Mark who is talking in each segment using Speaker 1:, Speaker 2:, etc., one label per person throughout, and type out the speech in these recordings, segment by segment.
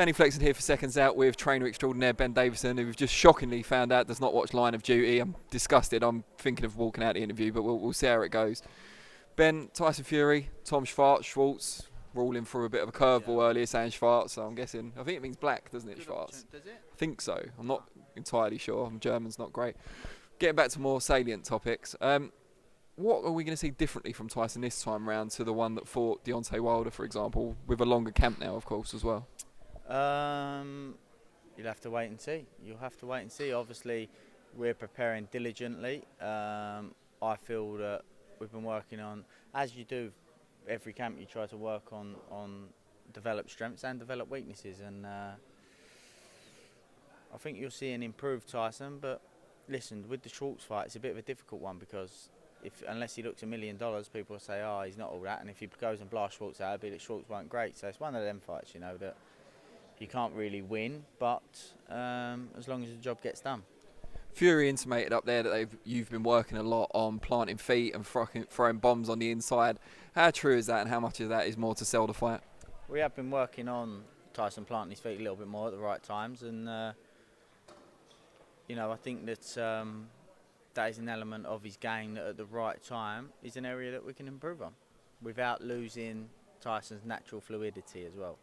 Speaker 1: Danny Flexen here for Seconds Out with trainer extraordinaire Ben Davison, who we've just shockingly found out does not watch Line of Duty. I'm disgusted. I'm thinking of walking out the interview, but we'll see how it goes. Ben, Tyson Fury, Tom Schwartz, we're all in for a bit of a curveball earlier saying Schwartz, so I'm guessing, I think it means black, doesn't it, Schwartz?
Speaker 2: Does it?
Speaker 1: I think so. I'm not entirely sure. German's not great. Getting back to more salient topics. What are we going to see differently from Tyson this time round to the one that fought Deontay Wilder, for example, with a longer camp now, of course, as well?
Speaker 2: You'll have to wait and see. You'll have to wait and see. Obviously, we're preparing diligently. I feel that we've been working on, as you do, every camp you try to work on develop strengths and develop weaknesses. And I think you'll see an improved Tyson. But listen, with the Schwartz fight, it's a bit of a difficult one because unless he looks $1 million, people will say, oh, he's not all that. And if he goes and blasts Schwartz out, it'll be that Schwartz weren't great. So it's one of them fights, you know, that you can't really win, but as long as the job gets done.
Speaker 1: Fury intimated up there that you've been working a lot on planting feet and throwing bombs on the inside. How true is that, and how much of that is more to sell the fight?
Speaker 2: We have been working on Tyson planting his feet a little bit more at the right times, and you know, I think that that is an element of his game that at the right time is an area that we can improve on without losing Tyson's natural fluidity as well.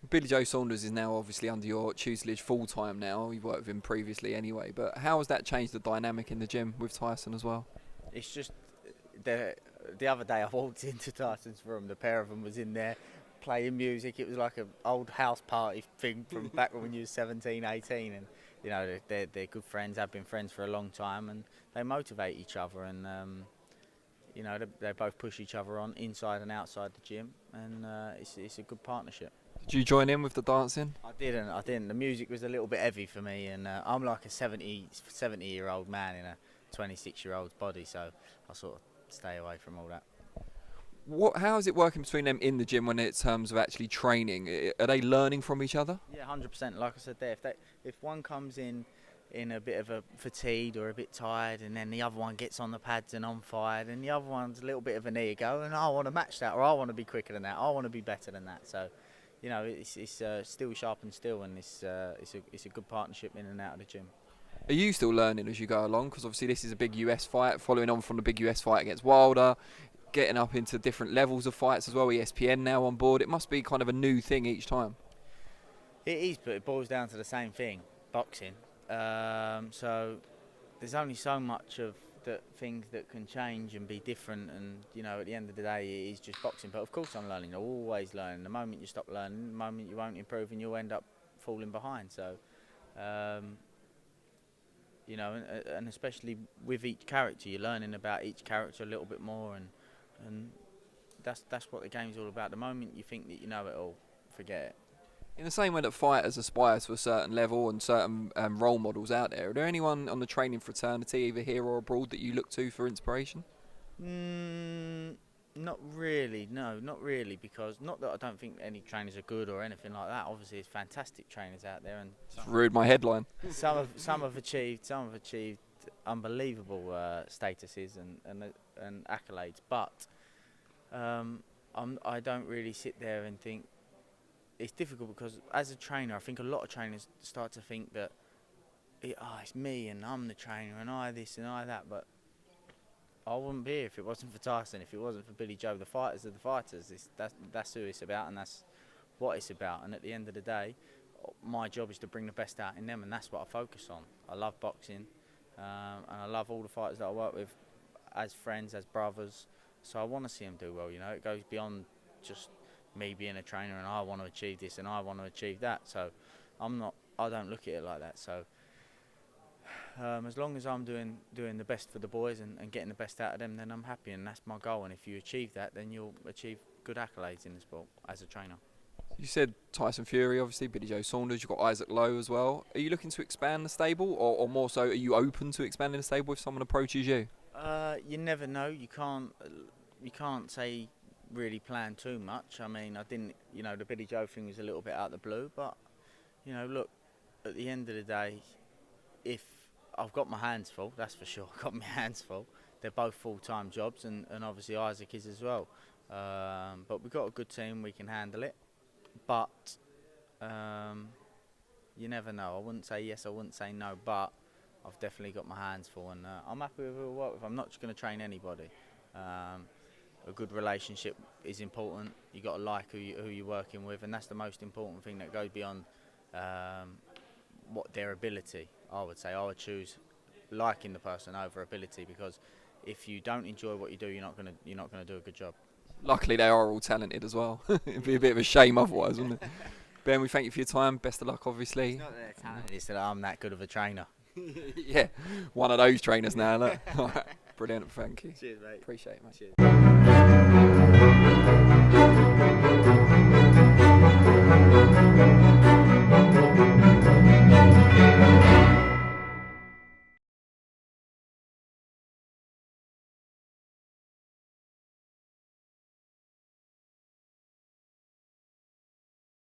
Speaker 1: Billy Joe Saunders is now obviously under your tutelage full-time now. You've worked with him previously anyway, but how has that changed the dynamic in the gym with Tyson as well?
Speaker 2: It's just the other day I walked into Tyson's room, the pair of them was in there playing music. It was like an old house party thing from back when you were 17, 18, and you know, they're good friends, have been friends for a long time, and they motivate each other, and you know, they both push each other on inside and outside the gym, and it's a good partnership.
Speaker 1: Did you join in with the dancing?
Speaker 2: I didn't. The music was a little bit heavy for me, and I'm like a 70-year-old man in a 26-year-old's body, so I sort of stay away from all that.
Speaker 1: How is it working between them in the gym when it's terms of actually training? Are they learning from each other?
Speaker 2: Yeah, 100%. Like I said there, if one comes in a bit of a fatigued or a bit tired, and then the other one gets on the pads and on fire, and the other one's a little bit of an ego, and I want to match that, or I want to be quicker than that, I want to be better than that. So, you know, it's still sharp and still, and it's a good partnership in and out of the gym.
Speaker 1: Are you still learning as you go along? Because obviously this is a big US fight, following on from the big US fight against Wilder, getting up into different levels of fights as well. ESPN now on board. It must be kind of a new thing each time.
Speaker 2: It is, but it boils down to the same thing, boxing. So there's only so much of the things that can change and be different, and you know, at the end of the day it is just boxing. But of course I'm learning, I'm always learning. The moment you stop learning, the moment you won't improve, and you'll end up falling behind. So you know, and especially with each character, you're learning about each character a little bit more, and that's what the game's all about. The moment you think that you know it all, forget it.
Speaker 1: In the same way that fighters aspire to a certain level and certain role models out there, are there anyone on the training fraternity, either here or abroad, that you look to for inspiration?
Speaker 2: Not really, no, not really, because not that I don't think any trainers are good or anything like that. Obviously, there's fantastic trainers out there, and
Speaker 1: Rude my headline.
Speaker 2: some have achieved unbelievable statuses and accolades, but I don't really sit there and think. It's difficult because as a trainer, I think a lot of trainers start to think that it's me and I'm the trainer and I this and I that, but I wouldn't be here if it wasn't for Tyson, if it wasn't for Billy Joe. The fighters are the fighters. That's who it's about, and that's what it's about. And at the end of the day, my job is to bring the best out in them, and that's what I focus on. I love boxing, and I love all the fighters that I work with as friends, as brothers. So I want to see them do well. You know, it goes beyond just me being a trainer and I want to achieve this and I want to achieve that. So I don't look at it like that. So as long as I'm doing the best for the boys and getting the best out of them, then I'm happy, and that's my goal. And if you achieve that, then you'll achieve good accolades in the sport as a trainer.
Speaker 1: You said Tyson Fury, obviously, Billy Joe Saunders, you've got Isaac Lowe as well. Are you looking to expand the stable, or more so, are you open to expanding the stable if someone approaches you?
Speaker 2: You never know. You can't say really plan too much. I mean, I didn't, you know, the Billy Joe thing was a little bit out of the blue, but you know, look, at the end of the day, if I've got my hands full, that's for sure. I've got my hands full. They're both full-time jobs, and obviously Isaac is as well. But we've got a good team, we can handle it. But You never know. I wouldn't say yes, I wouldn't say no, but I've definitely got my hands full, and I'm happy with who I work with. I'm not just going to train anybody. A good relationship is important. You got to like who you're working with, and that's the most important thing that goes beyond what their ability. I would say I would choose liking the person over ability, because if you don't enjoy what you do, you're not gonna do a good job.
Speaker 1: Luckily, they are all talented as well. It'd be a bit of a shame otherwise, wouldn't it? Ben, we thank you for your time. Best of luck, obviously.
Speaker 2: It's not that they're talented, it's that I'm that good of a trainer.
Speaker 1: Yeah, one of those trainers now. Look. All right. Brilliant, thank you.
Speaker 2: Cheers, mate.
Speaker 1: Appreciate it, mate.
Speaker 2: Cheers.